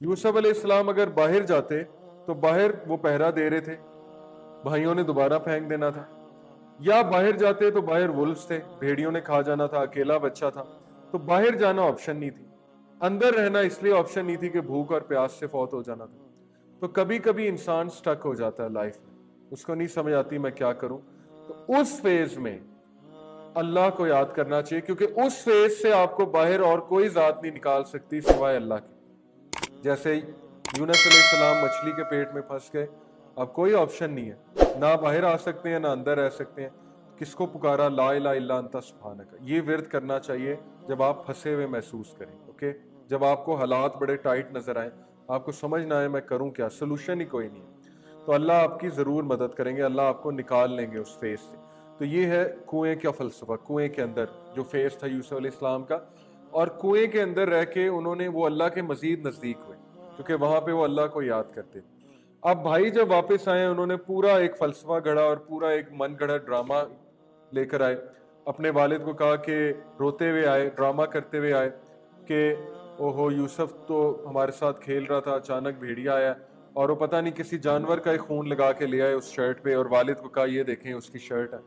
یوسف علیہ السلام اگر باہر جاتے تو باہر وہ پہرا دے رہے تھے، بھائیوں نے دوبارہ پھینک دینا تھا، یا باہر جاتے تو باہر وولفز تھے، بھیڑیوں نے کھا جانا تھا، اکیلا بچہ تھا، تو باہر جانا آپشن نہیں تھی، اندر رہنا اس لیے آپشن نہیں تھی کہ بھوک اور پیاس سے فوت ہو جانا تھا۔ تو کبھی کبھی انسان سٹک ہو جاتا ہے لائف میں، اس کو نہیں سمجھ آتی میں کیا کروں، تو اس فیز میں اللہ کو یاد کرنا چاہیے، کیونکہ اس فیز سے آپ کو باہر اور کوئی ذات نہیں نکال سکتی سوائے اللہ کی۔ جیسے یونس علیہ السلام مچھلی کے پیٹ میں پھنس گئے، اب کوئی آپشن نہیں ہے، نہ باہر آ سکتے ہیں نہ اندر رہ سکتے ہیں، کس کو پکارا؟ لا الہ الا انت سبحانک۔ یہ ورد کرنا چاہیے جب آپ پھنسے ہوئے محسوس کریں، اوکے، جب آپ کو حالات بڑے ٹائٹ نظر آئیں، آپ کو سمجھ نہ آئے میں کروں کیا، سلوشن ہی کوئی نہیں ہے، تو اللہ آپ کی ضرور مدد کریں گے، اللہ آپ کو نکال لیں گے اس فیز سے۔ تو یہ ہے کنویں کا فلسفہ، کنویں کے اندر جو فیز تھا یوسف علیہ السلام کا، اور کنویں کے اندر رہ کے انہوں نے وہ اللہ کے مزید نزدیک ہوئے، کیونکہ وہاں پہ وہ اللہ کو یاد کرتے تھے۔ اب بھائی جب واپس آئے انہوں نے پورا ایک فلسفہ گھڑا اور پورا ایک من گھڑا ڈرامہ لے کر آئے، اپنے والد کو کہا کہ روتے ہوئے آئے، ڈرامہ کرتے ہوئے آئے کہ اوہو یوسف تو ہمارے ساتھ کھیل رہا تھا، اچانک بھیڑیا آیا اور وہ پتہ نہیں کسی جانور کا ہی خون لگا کے لے آئے اس شرٹ پہ، اور والد کو کہا یہ دیکھیں اس کی شرٹ ہے،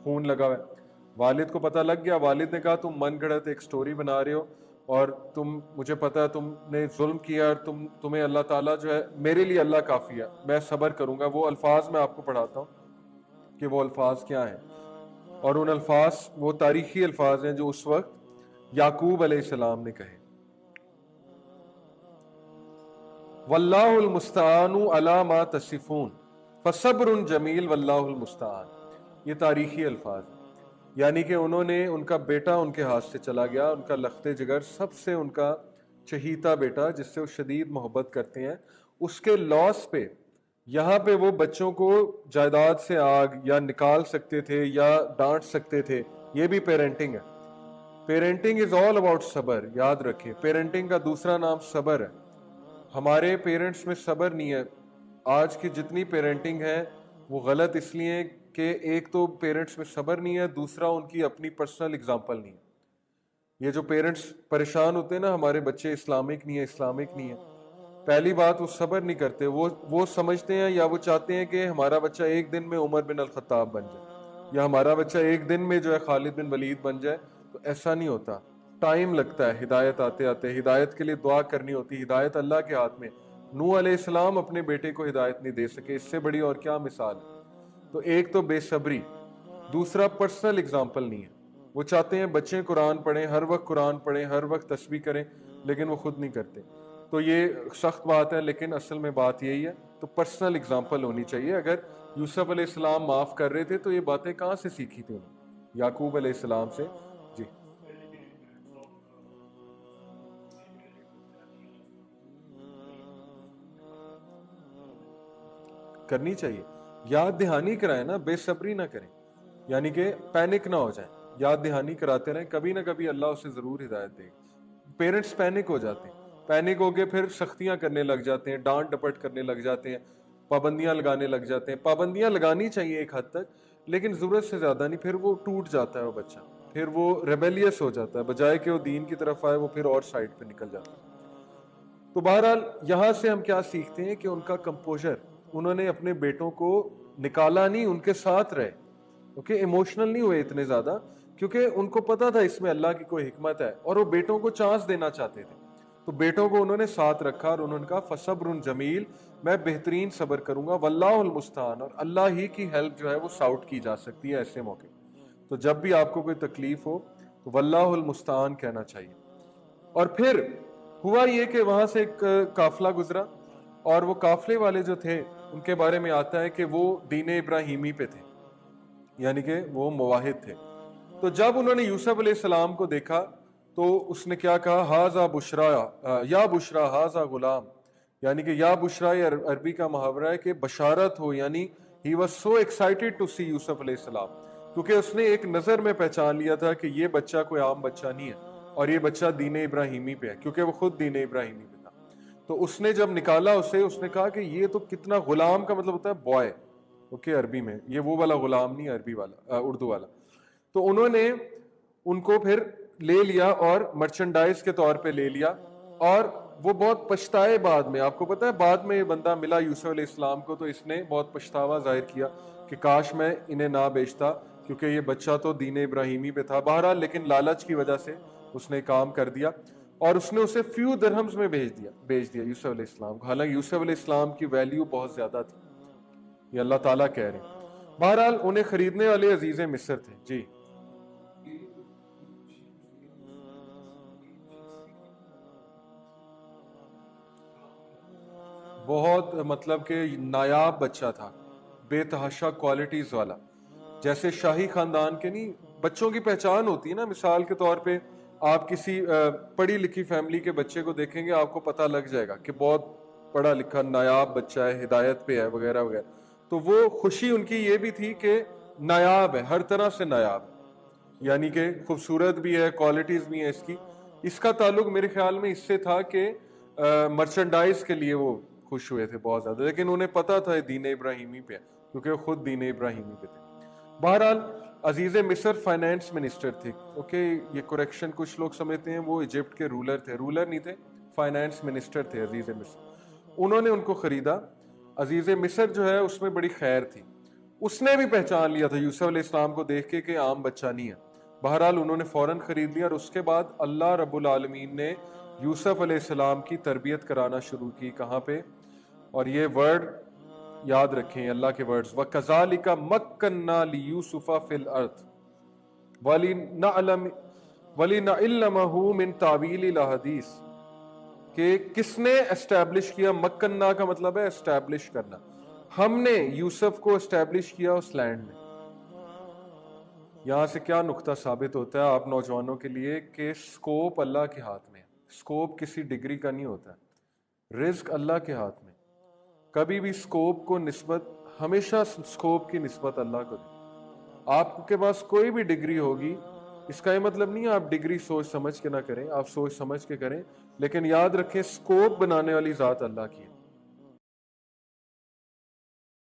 خون لگا ہوا ہے۔ والد کو پتہ لگ گیا، والد نے کہا تم من گھڑت ایک سٹوری بنا رہے ہو، اور تم، مجھے پتا ہے تم نے ظلم کیا، اور تمہیں اللہ تعالیٰ جو ہے، میرے لیے اللہ کافی ہے، میں صبر کروں گا۔ وہ الفاظ میں آپ کو پڑھاتا ہوں کہ وہ الفاظ کیا ہیں، اور ان الفاظ وہ تاریخی الفاظ ہیں جو اس وقت یعقوب علیہ السلام نے کہے۔ واللہ المستعان علی ما تصفون فصبر جمیل واللہ المستعان، یہ تاریخی الفاظ ہیں، یعنی کہ انہوں نے، ان کا بیٹا ان کے ہاتھ سے چلا گیا، ان کا لخت جگر، سب سے ان کا چہیتا بیٹا جس سے وہ شدید محبت کرتے ہیں، اس کے لاس پہ یہاں پہ وہ بچوں کو جائیداد سے آگ یا نکال سکتے تھے یا ڈانٹ سکتے تھے، یہ بھی پیرنٹنگ ہے۔ پیرنٹنگ از آل اباؤٹ صبر، یاد رکھیں، پیرنٹنگ کا دوسرا نام صبر ہے۔ ہمارے پیرنٹس میں صبر نہیں ہے، آج کی جتنی پیرنٹنگ ہے وہ غلط اس لیے کہ ایک تو پیرنٹس میں صبر نہیں ہے، دوسرا ان کی اپنی پرسنل اگزامپل نہیں ہے۔ یہ جو پیرنٹس پریشان ہوتے ہیں نا ہمارے بچے اسلامک نہیں ہے، اسلامک نہیں ہے، پہلی بات وہ صبر نہیں کرتے، وہ سمجھتے ہیں یا وہ چاہتے ہیں کہ ہمارا بچہ ایک دن میں عمر بن الخطاب بن جائے، یا ہمارا بچہ ایک دن میں جو ہے خالد بن ولید بن جائے، تو ایسا نہیں ہوتا، ٹائم لگتا ہے ہدایت آتے آتے، ہدایت کے لیے دعا کرنی ہوتی، ہدایت اللہ کے ہاتھ میں۔ نوح علیہ السلام اپنے بیٹے کو ہدایت نہیں دے سکے، اس سے بڑی اور کیا مثال ہے؟ تو ایک تو بے صبری، دوسرا پرسنل اگزامپل نہیں ہے، وہ چاہتے ہیں بچے قرآن پڑھیں، ہر وقت قرآن پڑھیں، ہر وقت تسبیح کریں، لیکن وہ خود نہیں کرتے۔ تو یہ سخت بات ہے، لیکن اصل میں بات یہی ہے، تو پرسنل اگزامپل ہونی چاہیے۔ اگر یوسف علیہ السلام معاف کر رہے تھے تو یہ باتیں کہاں سے سیکھی تھی انہوں نے؟ یعقوب علیہ السلام سے۔ جی کرنی چاہیے، یاد دہانی کرائیں نا، بے صبری نہ کریں، یعنی کہ پینک نہ ہو جائیں، یاد دہانی کراتے رہیں، کبھی نہ کبھی اللہ اسے ضرور ہدایت دے گا۔ پیرنٹس پینک ہو جاتے ہیں، پینک ہو کے پھر سختیاں کرنے لگ جاتے ہیں، ڈانٹ ڈپٹ کرنے لگ جاتے ہیں، پابندیاں لگانے لگ جاتے ہیں۔ پابندیاں لگانی چاہیے ایک حد تک، لیکن ضرورت سے زیادہ نہیں، پھر وہ ٹوٹ جاتا ہے وہ بچہ، پھر وہ ریبیلیس ہو جاتا ہے، بجائے کہ وہ دین کی طرف آئے وہ پھر اور سائڈ پہ نکل جاتا ہے۔ تو بہرحال یہاں سے ہم کیا سیکھتے ہیں کہ ان کا کمپوزر، انہوں نے اپنے بیٹوں کو نکالا نہیں، ان کے ساتھ رہے، اوکے، ایموشنل نہیں ہوئے اتنے زیادہ، کیونکہ ان کو پتا تھا اس میں اللہ کی کوئی حکمت ہے، اور وہ بیٹوں کو چانس دینا چاہتے تھے، تو بیٹوں کو انہوں نے ساتھ رکھا، اور انہوں نے کہا فصبر جمیل، میں بہترین صبر کروں گا، واللہ المستعان، اور اللہ ہی کی ہیلپ جو ہے وہ ساؤٹ کی جا سکتی ہے ایسے موقع۔ تو جب بھی آپ کو کوئی تکلیف ہو تو واللہ المستعان کہنا چاہیے۔ اور پھر ہوا یہ کہ وہاں سے ایک قافلہ گزرا، اور وہ قافلے والے جو تھے ان کے بارے میں آتا ہے کہ وہ دین ابراہیمی پہ تھے، یعنی کہ وہ موحد تھے۔ تو جب انہوں نے یوسف علیہ السلام کو دیکھا تو اس نے کیا کہا؟ ہاذا بشرا، یا بشرا ہاذا غلام، یعنی کہ یا بشرا یہ عربی کا محاورہ ہے کہ بشارت ہو، یعنی he was so excited to see Yusuf علیہ السلام، کیونکہ اس نے ایک نظر میں پہچان لیا تھا کہ یہ بچہ کوئی عام بچہ نہیں ہے، اور یہ بچہ دین ابراہیمی پہ ہے، کیونکہ وہ خود دین ابراہیمی پہ تھا۔ تو اس نے جب نکالا اسے، اس نے کہا کہ یہ تو کتنا، غلام کا مطلب ہوتا ہے بوائے، اوکے، عربی میں، یہ وہ والا غلام نہیں، عربی والا، اردو والا۔ تو انہوں نے ان کو پھر لے لیا اور مرچنڈائز کے طور پہ لے لیا، اور وہ بہت پچھتائے بعد میں. آپ کو پتا ہے بعد میں یہ بندہ ملا یوسف علیہ السلام کو تو اس نے بہت پچھتاوا ظاہر کیا کہ کاش میں انہیں نہ بیچتا کیونکہ یہ بچہ تو دین ابراہیمی پہ تھا. بہرحال لیکن لالچ کی وجہ سے اس نے کام کر دیا اور اس نے اسے فیو درہمز میں بیچ دیا یوسف علیہ السلام کو. حالانکہ یوسف علیہ السلام کی ویلیو بہت زیادہ تھی. یہ اللہ تعالیٰ کہہ رہے ہیں. بہرحال انہیں خریدنے والے عزیز مصر تھے. جی بہت مطلب کہ نایاب بچہ تھا, بے تحاشا کوالٹیز والا. جیسے شاہی خاندان کے نہیں بچوں کی پہچان ہوتی ہے نا, مثال کے طور پہ آپ کسی پڑھی لکھی فیملی کے بچے کو دیکھیں گے آپ کو پتہ لگ جائے گا کہ بہت پڑھا لکھا نایاب بچہ ہے, ہدایت پہ ہے وغیرہ وغیرہ. تو وہ خوشی ان کی یہ بھی تھی کہ نایاب ہے, ہر طرح سے نایاب, یعنی کہ خوبصورت بھی ہے, کوالٹیز بھی ہیں اس کی. اس کا تعلق میرے خیال میں اس سے تھا کہ مرچنڈائز کے لیے وہ خوش ہوئے تھے بہت زیادہ, لیکن انہیں پتا تھا دین ابراہیمی پہ کیونکہ وہ خود دین ابراہیمی پہ تھے. بہرحال عزیز مصر فائنانس منسٹر تھے. اوکے یہ کریکشن کچھ لوگ سمجھتے ہیں وہ ایجپٹ کے رولر تھے, رولر نہیں تھے, فائنانس منسٹر تھے عزیز مصر. انہوں نے ان کو خریدا. عزیز مصر جو ہے اس میں بڑی خیر تھی, اس نے بھی پہچان لیا تھا یوسف علیہ السلام کو دیکھ کے کہ عام بچہ نہیں ہے. بہرحال انہوں نے فوراً خرید لیا اور اس کے بعد اللہ رب العالمین نے یوسف علیہ السلام کی تربیت کرانا شروع کی. کہاں پہ؟ اور یہ ورڈ یاد رکھیں اللہ کے ورڈز, وَكَذَلِكَ مَكَّنَّا لِيُوسُفَ فِي الْأَرْضِ وَلِنَعِلَّمَهُ مِن تَعْوِيلِ الْأَحَادِيثِ. کہ کس نے اسٹیبلش کیا؟ مکنہ کا مطلب ہے اسٹیبلش کرنا. ہم نے یوسف کو اسٹیبلش کیا اس لینڈ میں. یہاں سے کیا نقطہ ثابت ہوتا ہے آپ نوجوانوں کے لیے کہ سکوپ اللہ کے ہاتھ میں ہے. سکوپ کسی ڈگری کا نہیں ہوتا ہے, رزق اللہ کے ہاتھ میں. کبھی بھی سکوپ کو نسبت, ہمیشہ سکوپ کی نسبت اللہ کو دیں. آپ کے پاس کوئی بھی ڈگری ہوگی, اس کا یہ مطلب نہیں آپ ڈگری سوچ سمجھ کے نہ کریں, آپ سوچ سمجھ کے کریں, لیکن یاد رکھیں سکوپ بنانے والی ذات اللہ کی ہے.